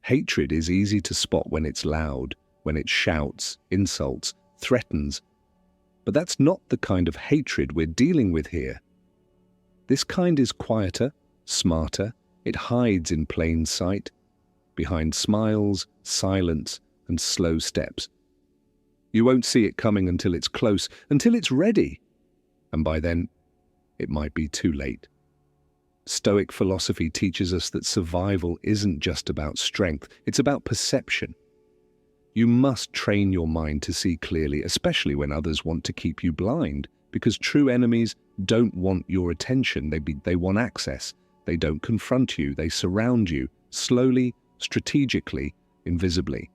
Hatred is easy to spot when it's loud, when it shouts, insults, threatens. But that's not the kind of hatred we're dealing with here. This kind is quieter, smarter, it hides in plain sight, behind smiles, silence, and slow steps. You won't see it coming until it's close, until it's ready. And by then, it might be too late. Stoic philosophy teaches us that survival isn't just about strength, it's about perception. You must train your mind to see clearly, especially when others want to keep you blind, because true enemies don't want your attention, they want access. They don't confront you, they surround you, slowly, strategically, invisibly.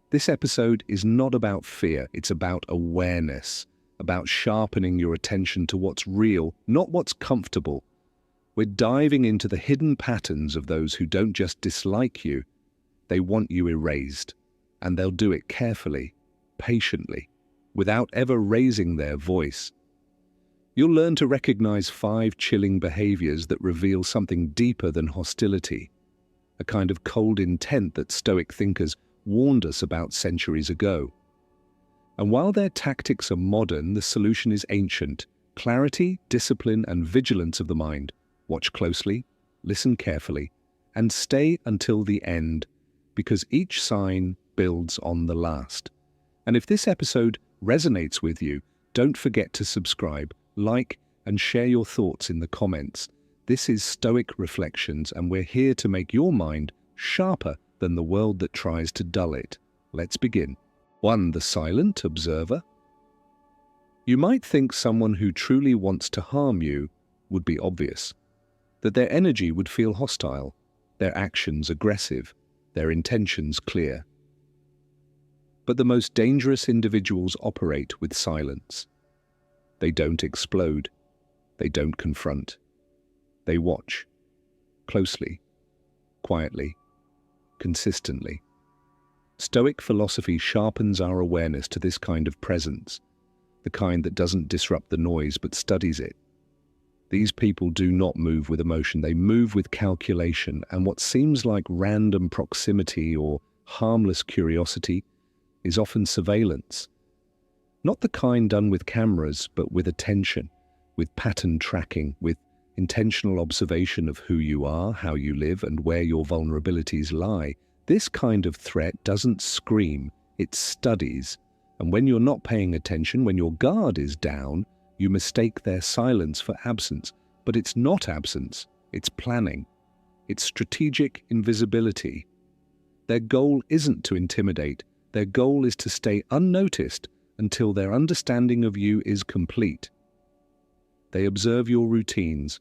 This episode is not about fear, it's about awareness, about sharpening your attention to what's real, not what's comfortable. We're diving into the hidden patterns of those who don't just dislike you, they want you erased. And they'll do it carefully, patiently, without ever raising their voice. You'll learn to recognize 5 chilling behaviors that reveal something deeper than hostility, a kind of cold intent that Stoic thinkers warned us about centuries ago. And while their tactics are modern, the solution is ancient. Clarity, discipline, and vigilance of the mind. Watch closely, listen carefully, and stay until the end, because each sign builds on the last. And if this episode resonates with you, don't forget to subscribe, like, and share your thoughts in the comments. This is Stoic Reflections, and we're here to make your mind sharper than the world that tries to dull it. Let's begin. 1. The silent observer. You might think someone who truly wants to harm you would be obvious, that their energy would feel hostile, their actions aggressive, their intentions clear. But the most dangerous individuals operate with silence. They don't explode. They don't confront. They watch, closely, quietly, consistently. Stoic philosophy sharpens our awareness to this kind of presence, the kind that doesn't disrupt the noise but studies it. These people do not move with emotion, they move with calculation, and what seems like random proximity or harmless curiosity is often surveillance. Not the kind done with cameras, but with attention, with pattern tracking, with intentional observation of who you are, how you live, and where your vulnerabilities lie. This kind of threat doesn't scream, it studies. And when you're not paying attention, when your guard is down, you mistake their silence for absence. But it's not absence, it's planning. It's strategic invisibility. Their goal isn't to intimidate, their goal is to stay unnoticed until their understanding of you is complete. They observe your routines,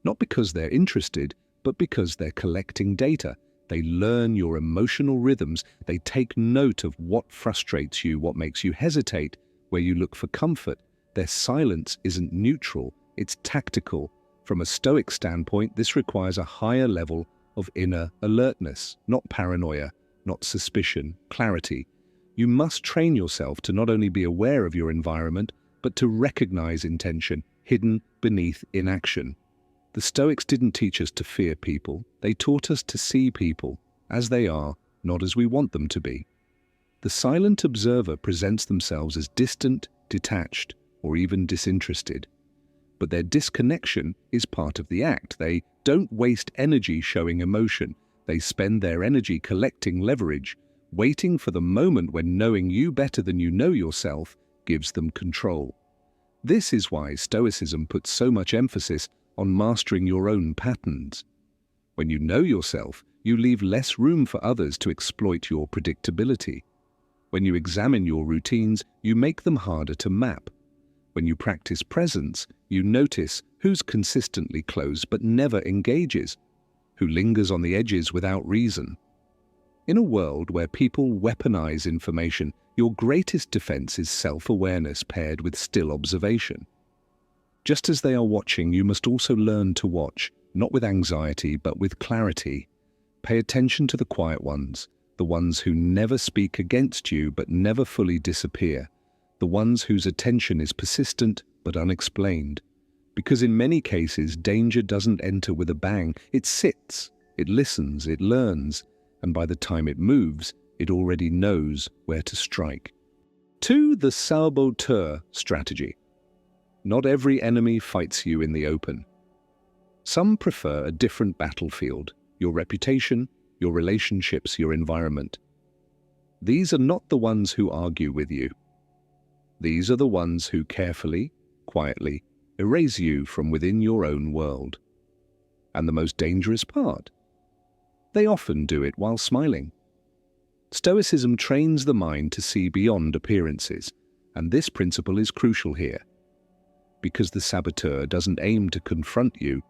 not because they're interested, but because they're collecting data. They learn your emotional rhythms, they take note of what frustrates you, what makes you hesitate, where you look for comfort. Their silence isn't neutral, it's tactical. From a Stoic standpoint, this requires a higher level of inner alertness, not paranoia, not suspicion, clarity. You must train yourself to not only be aware of your environment, but to recognize intention hidden beneath inaction. The Stoics didn't teach us to fear people, they taught us to see people as they are, not as we want them to be. The silent observer presents themselves as distant, detached, or even disinterested. But their disconnection is part of the act. They don't waste energy showing emotion. They spend their energy collecting leverage, waiting for the moment when knowing you better than you know yourself gives them control. This is why Stoicism puts so much emphasis on mastering your own patterns. When you know yourself, you leave less room for others to exploit your predictability. When you examine your routines, you make them harder to map. When you practice presence, you notice who's consistently close but never engages, who lingers on the edges without reason. In a world where people weaponize information, your greatest defense is self-awareness paired with still observation. Just as they are watching, you must also learn to watch, not with anxiety but with clarity. Pay attention to the quiet ones, the ones who never speak against you but never fully disappear, the ones whose attention is persistent but unexplained. Because in many cases, danger doesn't enter with a bang, it sits, it listens, it learns, and by the time it moves, it already knows where to strike. 2. The saboteur strategy. Not every enemy fights you in the open. Some prefer a different battlefield, your reputation, your relationships, your environment. These are not the ones who argue with you. These are the ones who carefully, quietly, erase you from within your own world. And the most dangerous part? They often do it while smiling. Stoicism trains the mind to see beyond appearances, and this principle is crucial here. Because the saboteur doesn't aim to confront you,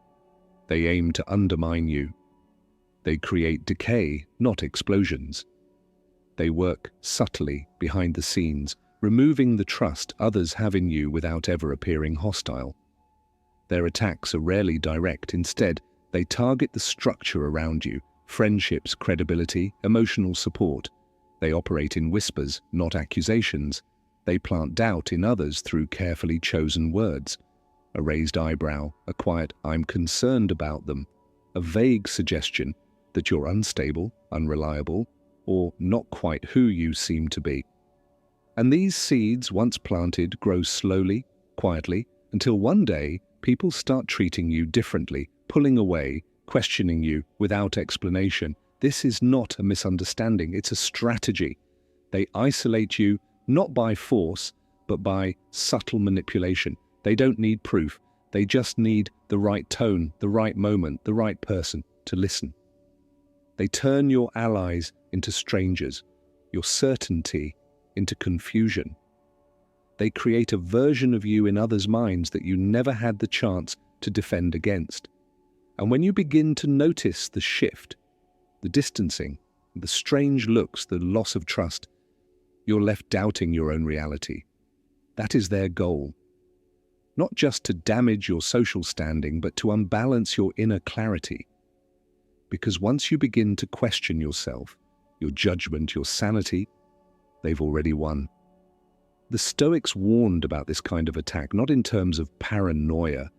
they aim to undermine you. They create decay, not explosions. They work subtly behind the scenes, removing the trust others have in you without ever appearing hostile. Their attacks are rarely direct. Instead, they target the structure around you: friendships, credibility, emotional support. They operate in whispers, not accusations. They plant doubt in others through carefully chosen words. A raised eyebrow, a quiet "I'm concerned about them," a vague suggestion that you're unstable, unreliable, or not quite who you seem to be. And these seeds, once planted, grow slowly, quietly, until one day people start treating you differently, pulling away, questioning you without explanation. This is not a misunderstanding, it's a strategy. They isolate you not by force, but by subtle manipulation. They don't need proof, they just need the right tone, the right moment, the right person to listen. They turn your allies into strangers, your certainty into confusion. They create a version of you in others' minds that you never had the chance to defend against. And when you begin to notice the shift, the distancing, the strange looks, the loss of trust, you're left doubting your own reality. That is their goal. Not just to damage your social standing, but to unbalance your inner clarity. Because once you begin to question yourself, your judgment, your sanity, they've already won. The Stoics warned about this kind of attack, not in terms of paranoia,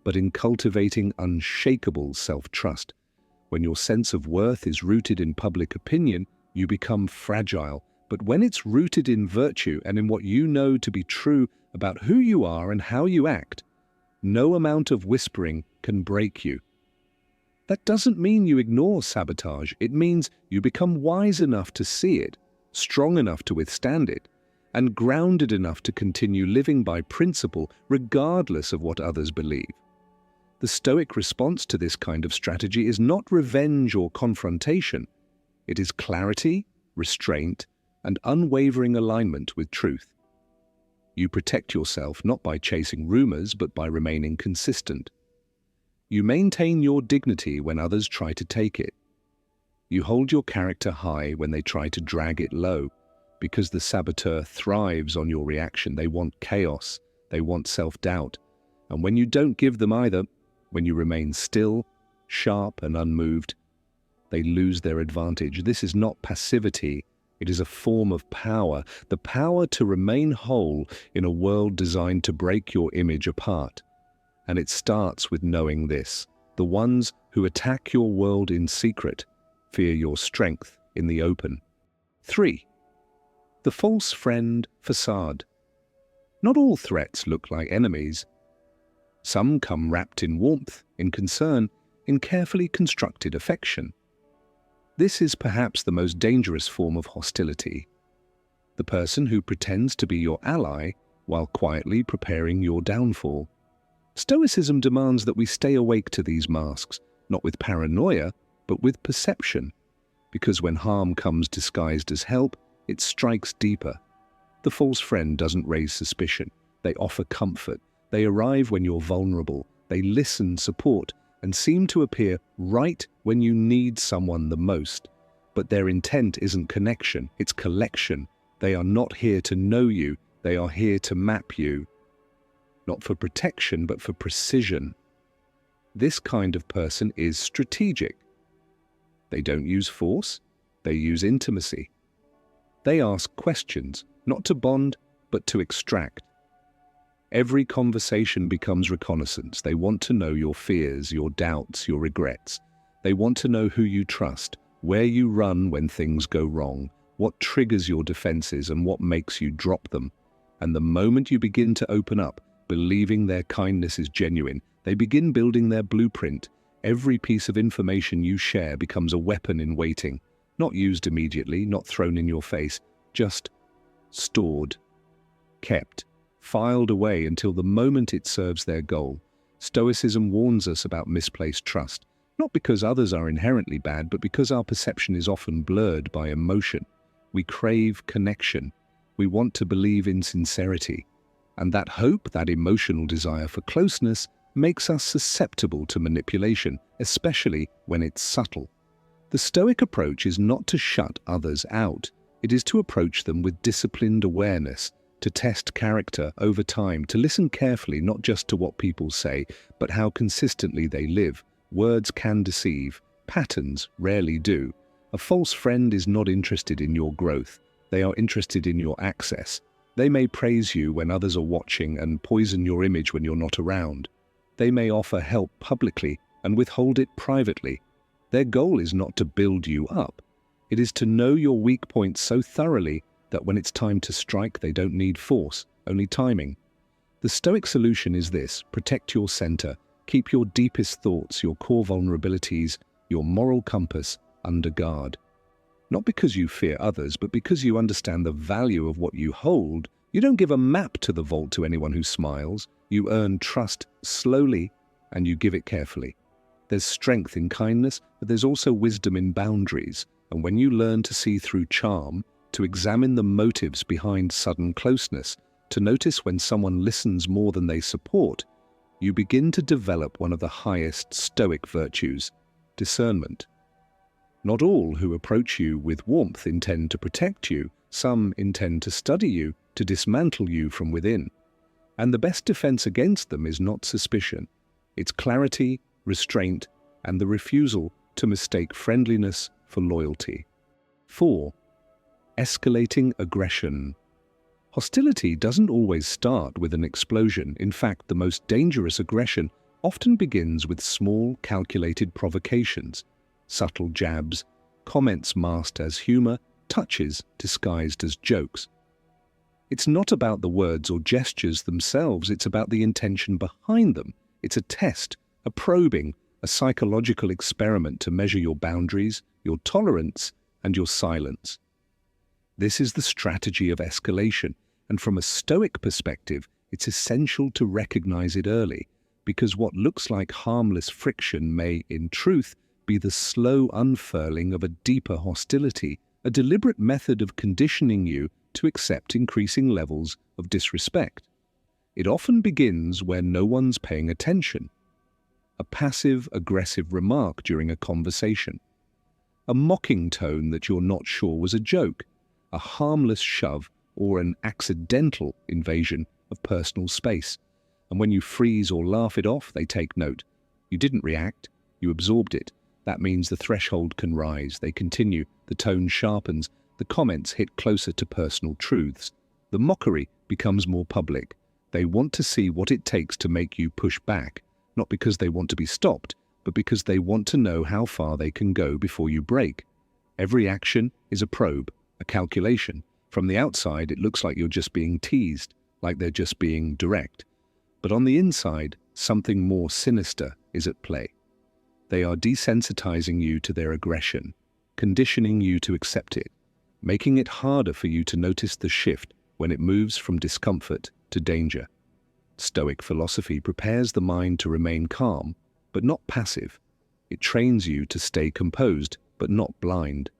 but in cultivating unshakable self-trust. When your sense of worth is rooted in public opinion, you become fragile. But when it's rooted in virtue and in what you know to be true about who you are and how you act, no amount of whispering can break you. That doesn't mean you ignore sabotage. It means you become wise enough to see it, strong enough to withstand it, and grounded enough to continue living by principle regardless of what others believe. The Stoic response to this kind of strategy is not revenge or confrontation. It is clarity, restraint, and unwavering alignment with truth. You protect yourself not by chasing rumors, but by remaining consistent. You maintain your dignity when others try to take it. You hold your character high when they try to drag it low, because the saboteur thrives on your reaction. They want chaos, they want self-doubt. And when you don't give them either, when you remain still, sharp, and unmoved, they lose their advantage. This is not passivity. It is a form of power, the power to remain whole in a world designed to break your image apart. And it starts with knowing this: the ones who attack your world in secret fear your strength in the open. 3. The false friend facade. Not all threats look like enemies. Some come wrapped in warmth, in concern, in carefully constructed affection. This is perhaps the most dangerous form of hostility. The person who pretends to be your ally while quietly preparing your downfall. Stoicism demands that we stay awake to these masks, not with paranoia, but with perception. Because when harm comes disguised as help, it strikes deeper. The false friend doesn't raise suspicion. They offer comfort. They arrive when you're vulnerable. They listen, support, and seem to appear right when you need someone the most. But their intent isn't connection, it's collection. They are not here to know you, they are here to map you. Not for protection, but for precision. This kind of person is strategic. They don't use force, they use intimacy. They ask questions, not to bond, but to extract. Every conversation becomes reconnaissance. They want to know your fears, your doubts, your regrets. They want to know who you trust, where you run when things go wrong, what triggers your defenses and what makes you drop them. And the moment you begin to open up, believing their kindness is genuine, they begin building their blueprint. Every piece of information you share becomes a weapon in waiting, not used immediately, not thrown in your face, just stored, kept, filed away until the moment it serves their goal. Stoicism warns us about misplaced trust, not because others are inherently bad, but because our perception is often blurred by emotion. We crave connection. We want to believe in sincerity. And that hope, that emotional desire for closeness, makes us susceptible to manipulation, especially when it's subtle. The Stoic approach is not to shut others out. It is to approach them with disciplined awareness, to test character over time, to listen carefully not just to what people say, but how consistently they live. Words can deceive. Patterns rarely do. A false friend is not interested in your growth. They are interested in your access. They may praise you when others are watching and poison your image when you're not around. They may offer help publicly and withhold it privately. Their goal is not to build you up. It is to know your weak points so thoroughly that when it's time to strike, they don't need force, only timing. The Stoic solution is this: protect your center, keep your deepest thoughts, your core vulnerabilities, your moral compass under guard. Not because you fear others, but because you understand the value of what you hold. You don't give a map to the vault to anyone who smiles. You earn trust slowly, and you give it carefully. There's strength in kindness, but there's also wisdom in boundaries. And when you learn to see through charm, to examine the motives behind sudden closeness, to notice when someone listens more than they support, you begin to develop one of the highest Stoic virtues: discernment. Not all who approach you with warmth intend to protect you. Some intend to study you, to dismantle you from within. And the best defense against them is not suspicion. It's clarity, restraint, and the refusal to mistake friendliness for loyalty. 4. Escalating aggression. Hostility doesn't always start with an explosion. In fact, the most dangerous aggression often begins with small, calculated provocations. Subtle jabs, comments masked as humor, touches disguised as jokes. It's not about the words or gestures themselves, it's about the intention behind them. It's a test, a probing, a psychological experiment to measure your boundaries, your tolerance, and your silence. This is the strategy of escalation, and from a Stoic perspective, it's essential to recognize it early, because what looks like harmless friction may, in truth, be the slow unfurling of a deeper hostility, a deliberate method of conditioning you to accept increasing levels of disrespect. It often begins where no one's paying attention. A passive-aggressive remark during a conversation. A mocking tone that you're not sure was a joke. A harmless shove or an accidental invasion of personal space. And when you freeze or laugh it off, they take note. You didn't react, you absorbed it. That means the threshold can rise. They continue, the tone sharpens, the comments hit closer to personal truths. The mockery becomes more public. They want to see what it takes to make you push back, not because they want to be stopped, but because they want to know how far they can go before you break. Every action is a probe, a calculation. From the outside, it looks like you're just being teased, like they're just being direct. But on the inside, something more sinister is at play. They are desensitizing you to their aggression, conditioning you to accept it, making it harder for you to notice the shift when it moves from discomfort to danger. Stoic philosophy prepares the mind to remain calm, but not passive. It trains you to stay composed, but not blind.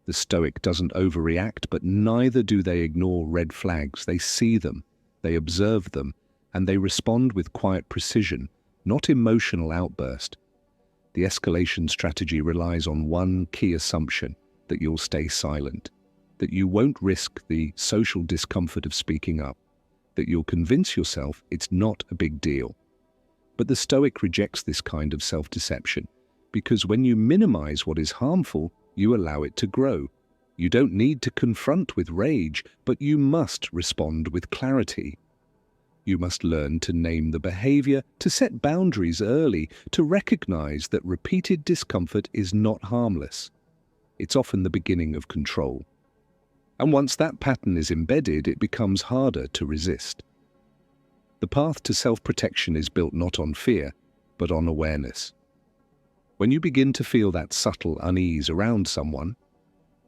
The Stoic doesn't overreact, but neither do they ignore red flags. They see them, they observe them, and they respond with quiet precision, not emotional outburst. The escalation strategy relies on one key assumption: that you'll stay silent, that you won't risk the social discomfort of speaking up, that you'll convince yourself it's not a big deal. But the Stoic rejects this kind of self-deception, because when you minimize what is harmful, you allow it to grow. You don't need to confront with rage, but you must respond with clarity. You must learn to name the behavior, to set boundaries early, to recognize that repeated discomfort is not harmless. it's often the beginning of control. And once that pattern is embedded, it becomes harder to resist. The path to self-protection is built not on fear, but on awareness. When you begin to feel that subtle unease around someone,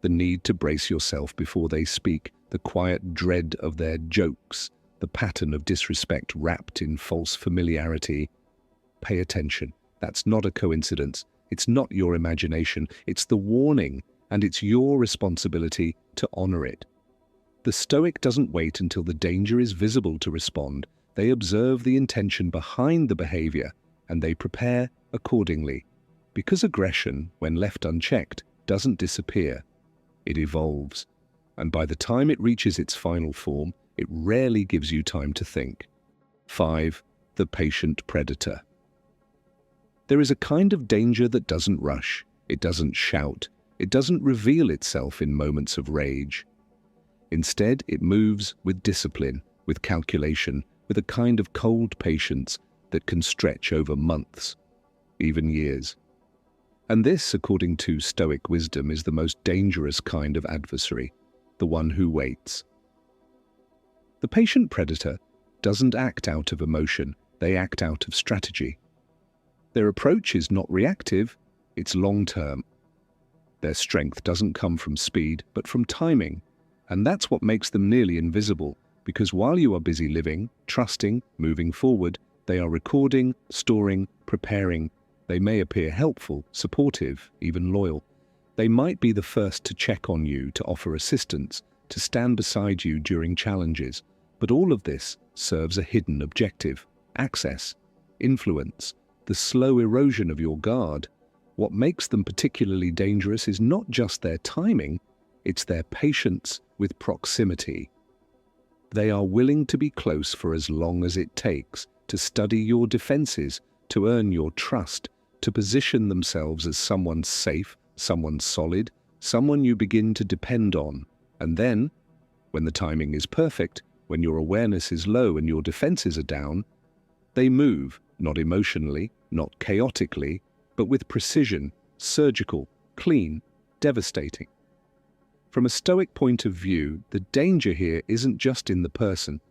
the need to brace yourself before they speak, the quiet dread of their jokes, the pattern of disrespect wrapped in false familiarity, pay attention. That's not a coincidence. It's not your imagination. It's the warning, and it's your responsibility to honor it. The Stoic doesn't wait until the danger is visible to respond. They observe the intention behind the behavior, and they prepare accordingly. Because aggression, when left unchecked, doesn't disappear. It evolves. And by the time it reaches its final form, it rarely gives you time to think. 5. The patient predator. There is a kind of danger that doesn't rush. It doesn't shout. It doesn't reveal itself in moments of rage. Instead, it moves with discipline, with calculation, with a kind of cold patience that can stretch over months, even years. And this, according to Stoic wisdom, is the most dangerous kind of adversary, the one who waits. The patient predator doesn't act out of emotion, they act out of strategy. Their approach is not reactive, it's long-term. Their strength doesn't come from speed, but from timing, and that's what makes them nearly invisible, because while you are busy living, trusting, moving forward, they are recording, storing, preparing. They may appear helpful, supportive, even loyal. They might be the first to check on you, to offer assistance, to stand beside you during challenges. But all of this serves a hidden objective: access, influence, the slow erosion of your guard. What makes them particularly dangerous is not just their timing, it's their patience with proximity. They are willing to be close for as long as it takes, to study your defenses, to earn your trust, to position themselves as someone safe, someone solid, someone you begin to depend on. And then, when the timing is perfect, when your awareness is low and your defenses are down, they move, not emotionally, not chaotically, but with precision, surgical, clean, devastating. From a Stoic point of view, the danger here isn't just in the person,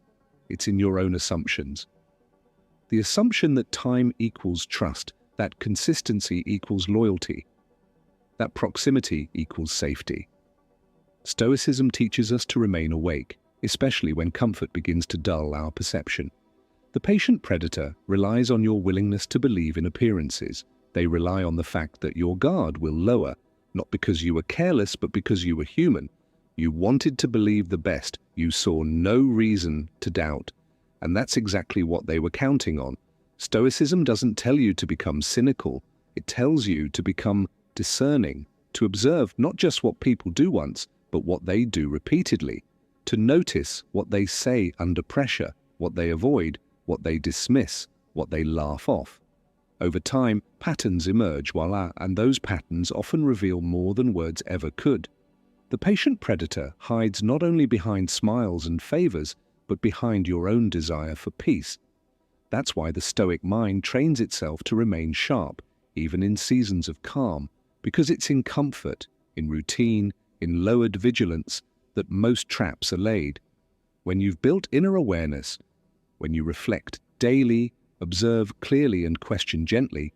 it's in your own assumptions. The assumption that time equals trust, that consistency equals loyalty, that proximity equals safety. Stoicism teaches us to remain awake, especially when comfort begins to dull our perception. The patient predator relies on your willingness to believe in appearances. They rely on the fact that your guard will lower, not because you were careless, but because you were human. You wanted to believe the best. You saw no reason to doubt. And that's exactly what they were counting on. Stoicism doesn't tell you to become cynical. It tells you to become discerning, to observe not just what people do once, but what they do repeatedly, to notice what they say under pressure, what they avoid, what they dismiss, what they laugh off. Over time, patterns emerge, voila, and those patterns often reveal more than words ever could. The patient predator hides not only behind smiles and favors, but behind your own desire for peace. That's why the Stoic mind trains itself to remain sharp, even in seasons of calm, because it's in comfort, in routine, in lowered vigilance, that most traps are laid. When you've built inner awareness, when you reflect daily, observe clearly and question gently,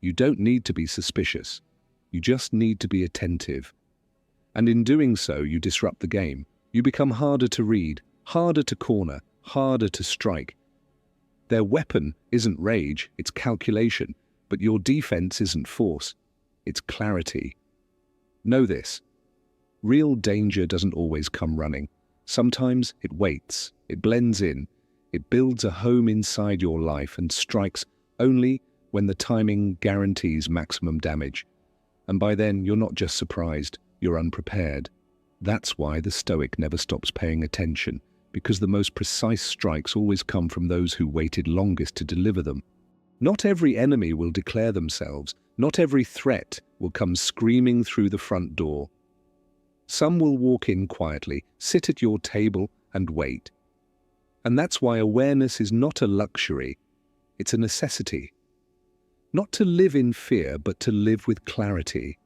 you don't need to be suspicious. You just need to be attentive. And in doing so, you disrupt the game. You become harder to read, harder to corner, harder to strike. Their weapon isn't rage, it's calculation, but your defense isn't force, it's clarity. Know this: real danger doesn't always come running. Sometimes it waits, it blends in, it builds a home inside your life and strikes only when the timing guarantees maximum damage. And by then, you're not just surprised, you're unprepared. That's why the Stoic never stops paying attention, because the most precise strikes always come from those who waited longest to deliver them. Not every enemy will declare themselves, not every threat will come screaming through the front door. Some will walk in quietly, sit at your table and wait. And that's why awareness is not a luxury, it's a necessity. Not to live in fear, but to live with clarity.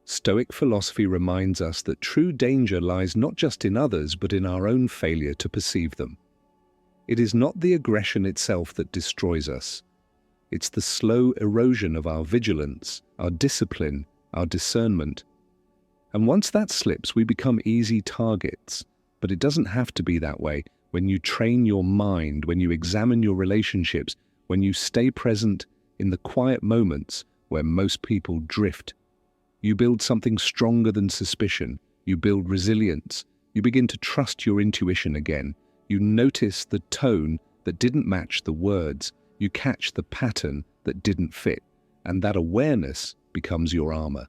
Stoic philosophy reminds us that true danger lies not just in others, but in our own failure to perceive them. It is not the aggression itself that destroys us. It's the slow erosion of our vigilance, our discipline, our discernment. And once that slips, we become easy targets. But it doesn't have to be that way. When you train your mind, when you examine your relationships, when you stay present in the quiet moments where most people drift, you build something stronger than suspicion. You build resilience. You begin to trust your intuition again. You notice the tone that didn't match the words. You catch the pattern that didn't fit. And that awareness becomes your armor.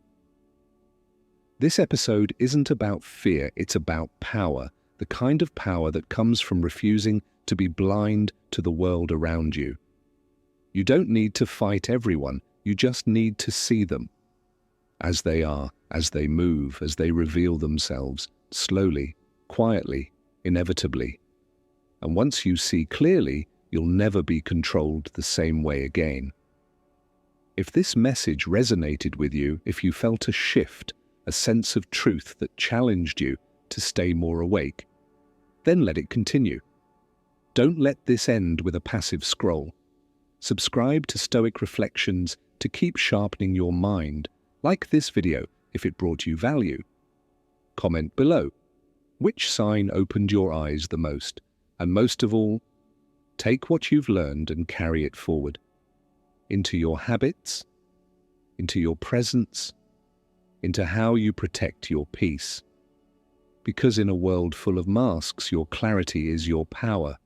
This episode isn't about fear, it's about power. The kind of power that comes from refusing to be blind to the world around you. You don't need to fight everyone. You just need to see them. As they are, as they move, as they reveal themselves, slowly, quietly, inevitably. And once you see clearly, you'll never be controlled the same way again. If this message resonated with you, if you felt a shift, a sense of truth that challenged you to stay more awake, then let it continue. Don't let this end with a passive scroll. Subscribe to Stoic Reflections to keep sharpening your mind. Like this video if it brought you value. Comment below. Which sign opened your eyes the most? And most of all, take what you've learned and carry it forward. Into your habits, into your presence, into how you protect your peace. Because in a world full of masks, your clarity is your power.